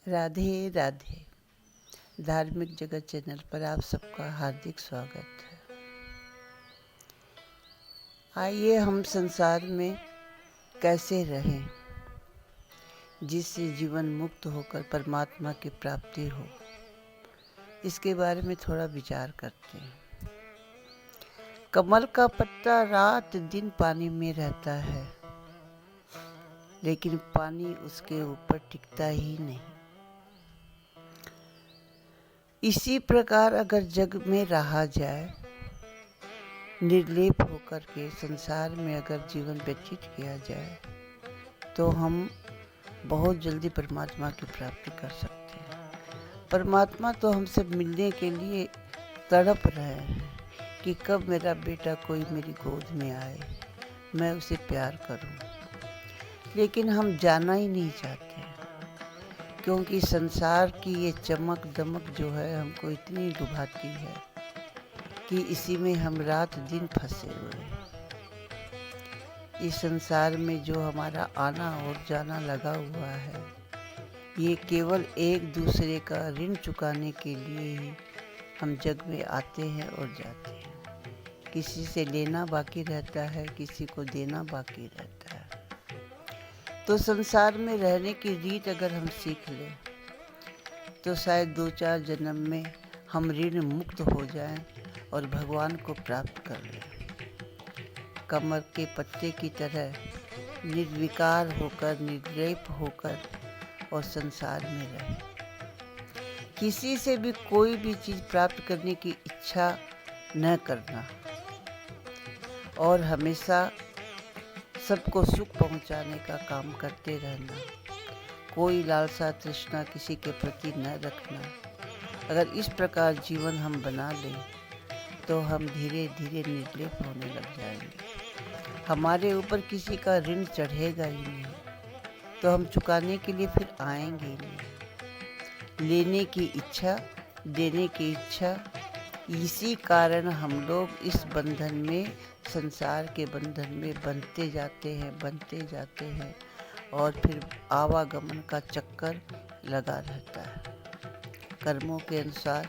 राधे राधे। धार्मिक जगत चैनल पर आप सबका हार्दिक स्वागत है। आइए हम संसार में कैसे रहें जिससे जीवन मुक्त होकर परमात्मा की प्राप्ति हो, इसके बारे में थोड़ा विचार करते हैं। कमल का पत्ता रात दिन पानी में रहता है, लेकिन पानी उसके ऊपर टिकता ही नहीं। इसी प्रकार अगर जग में रहा जाए, निर्लेप होकर के संसार में अगर जीवन व्यतीत किया जाए, तो हम बहुत जल्दी परमात्मा की प्राप्ति कर सकते हैं। परमात्मा तो हमसे मिलने के लिए तड़प रहे हैं कि कब मेरा बेटा कोई मेरी गोद में आए, मैं उसे प्यार करूं। लेकिन हम जाना ही नहीं चाहते, क्योंकि संसार की ये चमक दमक जो है हमको इतनी लुभाती है कि इसी में हम रात दिन फंसे हुए हैं। इस संसार में जो हमारा आना और जाना लगा हुआ है, ये केवल एक दूसरे का ऋण चुकाने के लिए ही हम जग में आते हैं और जाते हैं। किसी से लेना बाकी रहता है, किसी को देना बाकी रहता है। तो संसार में रहने की रीत अगर हम सीख लें, तो शायद 2-4 जन्म में हम ऋण मुक्त हो जाएं और भगवान को प्राप्त कर लें। कमल के पत्ते की तरह निर्विकार होकर, निर्लेप होकर और संसार में रहें। किसी से भी कोई भी चीज़ प्राप्त करने की इच्छा न करना और हमेशा सबको सुख पहुंचाने का काम करते रहना। कोई लालसा तृष्णा किसी के प्रति न रखना। अगर इस प्रकार जीवन हम बना लें, तो हम धीरे धीरे निर्लेप होने लग जाएंगे। हमारे ऊपर किसी का ऋण चढ़ेगा ही नहीं, तो हम चुकाने के लिए फिर आएंगे ही नहीं। लेने की इच्छा, देने की इच्छा, इसी कारण हम लोग इस बंधन में, संसार के बंधन में बनते जाते हैं और फिर आवागमन का चक्कर लगा रहता है। कर्मों के अनुसार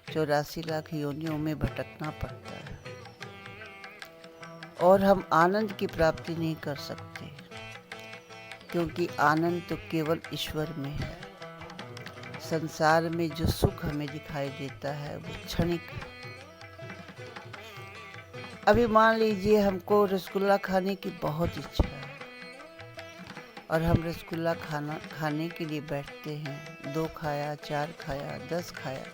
84 लाख योनियों में भटकना पड़ता है और हम आनंद की प्राप्ति नहीं कर सकते, क्योंकि आनंद तो केवल ईश्वर में है। संसार में जो सुख हमें दिखाई देता है वो क्षणिक है। अभी मान लीजिए हमको रसगुल्ला खाने की बहुत इच्छा है और हम रसगुल्ला खाने के लिए बैठते हैं। 2 खाया, 4 खाया, 10 खाया,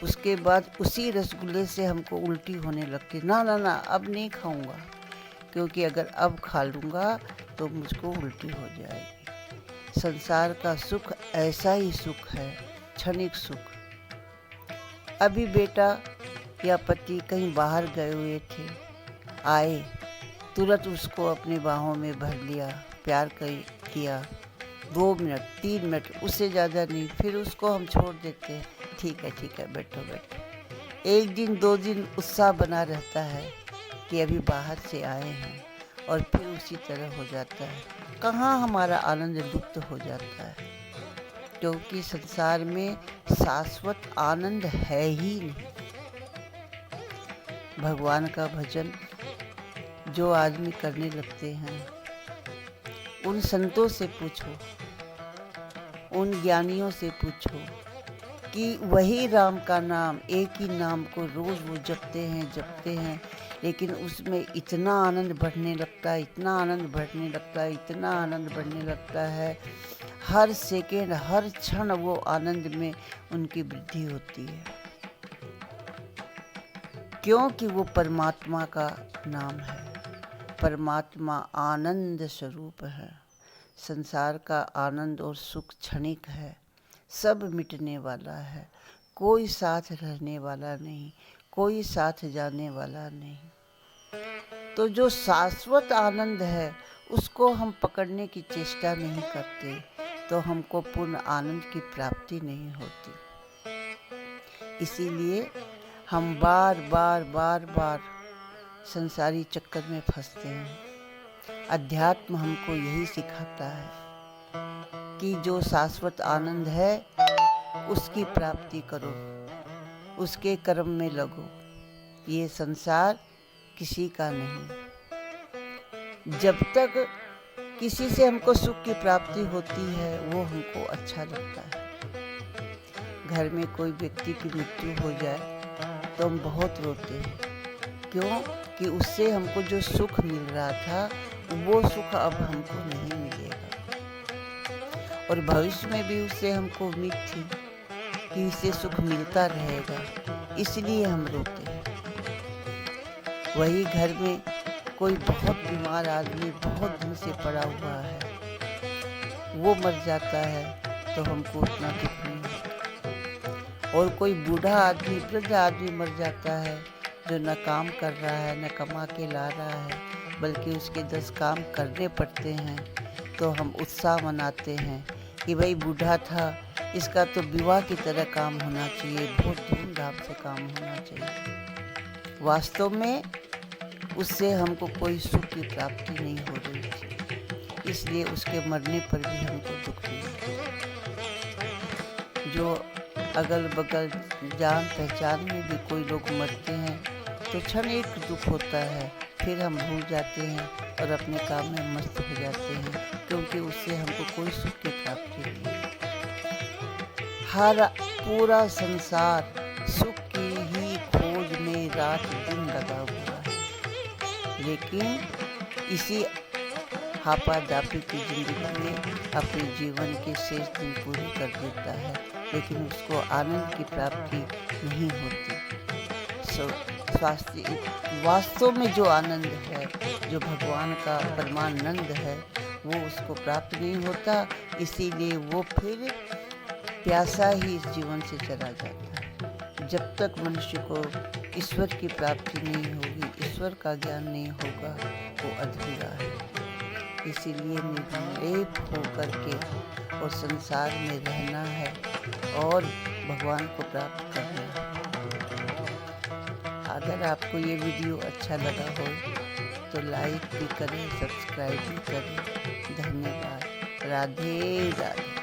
उसके बाद उसी रसगुल्ले से हमको उल्टी होने लगती। ना ना ना, अब नहीं खाऊंगा, क्योंकि अगर अब खा लूँगा तो मुझको उल्टी हो जाएगी। संसार का सुख ऐसा ही सुख है, क्षणिक सुख। अभी बेटा या पति कहीं बाहर गए हुए थे, आए, तुरंत उसको अपनी बाहों में भर लिया, प्यार किया। 2 मिनट 3 मिनट, उससे ज़्यादा नहीं, फिर उसको हम छोड़ देते हैं। ठीक है, बैठो। 1 दिन 2 दिन उत्साह बना रहता है कि अभी बाहर से आए हैं, और फिर उसी तरह हो जाता है। कहाँ हमारा आनंद लुप्त हो जाता है, क्योंकि संसार में शाश्वत आनंद है ही नहीं। भगवान का भजन जो आदमी करने लगते हैं, उन संतों से पूछो, उन ज्ञानियों से पूछो कि वही राम का नाम, एक ही नाम को रोज वो जपते हैं, लेकिन उसमें इतना आनंद बढ़ने लगता है, हर सेकेंड, हर क्षण वो आनंद में उनकी वृद्धि होती है, क्योंकि वो परमात्मा का नाम है। परमात्मा आनंद स्वरूप है। संसार का आनंद और सुख क्षणिक है, सब मिटने वाला है। कोई साथ रहने वाला नहीं, कोई साथ जाने वाला नहीं। तो जो शाश्वत आनंद है, उसको हम पकड़ने की चेष्टा नहीं करते, तो हमको पूर्ण आनंद की प्राप्ति नहीं होती। इसीलिए हम बार बार संसारी चक्कर में फंसते हैं। अध्यात्म हमको यही सिखाता है कि जो शाश्वत आनंद है उसकी प्राप्ति करो, उसके कर्म में लगो। ये संसार किसी का नहीं। जब तक किसी से हमको सुख की प्राप्ति होती है वो हमको अच्छा लगता है। घर में कोई व्यक्ति की मृत्यु हो जाए तो हम बहुत रोते हैं। क्यों? कि उससे हमको जो सुख मिल रहा था वो सुख अब हमको नहीं मिलेगा, और भविष्य में भी उससे हमको उम्मीद थी कि इससे सुख मिलता रहेगा, इसलिए हम रोते हैं। वही घर में कोई बहुत बीमार आदमी बहुत दिन से पड़ा हुआ है, वो मर जाता है तो हमको उतना दुख नहीं होता। और कोई बूढ़ा आदमी, वृद्ध आदमी मर जाता है जो न काम कर रहा है, न कमा के ला रहा है, बल्कि उसके 10 काम करने पड़ते हैं, तो हम उत्साह मनाते हैं कि भाई बूढ़ा था, इसका तो विवाह की तरह काम होना चाहिए, बहुत धूमधाम से काम होना चाहिए। वास्तव में उससे हमको कोई सुख की प्राप्ति नहीं हो रही थी, इसलिए उसके मरने पर भी हमको दुख नहीं होता। जो अगल बगल जान पहचान में भी कोई लोग मरते हैं तो क्षण एक दुख होता है, फिर हम भूल जाते हैं और अपने काम में मस्त हो जाते हैं, क्योंकि उससे हमको कोई सुख की प्राप्ति नहीं। हर पूरा संसार सुख की ही खोज में रात दिन लगा हुआ है, लेकिन इसी हापादापी की जिंदगी में अपने जीवन के शेष दिन पूरे कर देता है, लेकिन उसको आनंद की प्राप्ति नहीं होती। वास्तव में जो आनंद है, जो भगवान का परमानंद है, वो उसको प्राप्त नहीं होता, इसीलिए वो फिर प्यासा ही इस जीवन से चला जाता है। जब तक मनुष्य को ईश्वर की प्राप्ति नहीं होगी, ईश्वर का ज्ञान नहीं होगा, वो अधूरा है। इसीलिए निर्लेप होकर के और संसार में रहना है और भगवान को प्राप्त करना है। अगर आपको ये वीडियो अच्छा लगा हो तो लाइक भी करें, सब्सक्राइब भी करें। धन्यवाद। राधे राधे।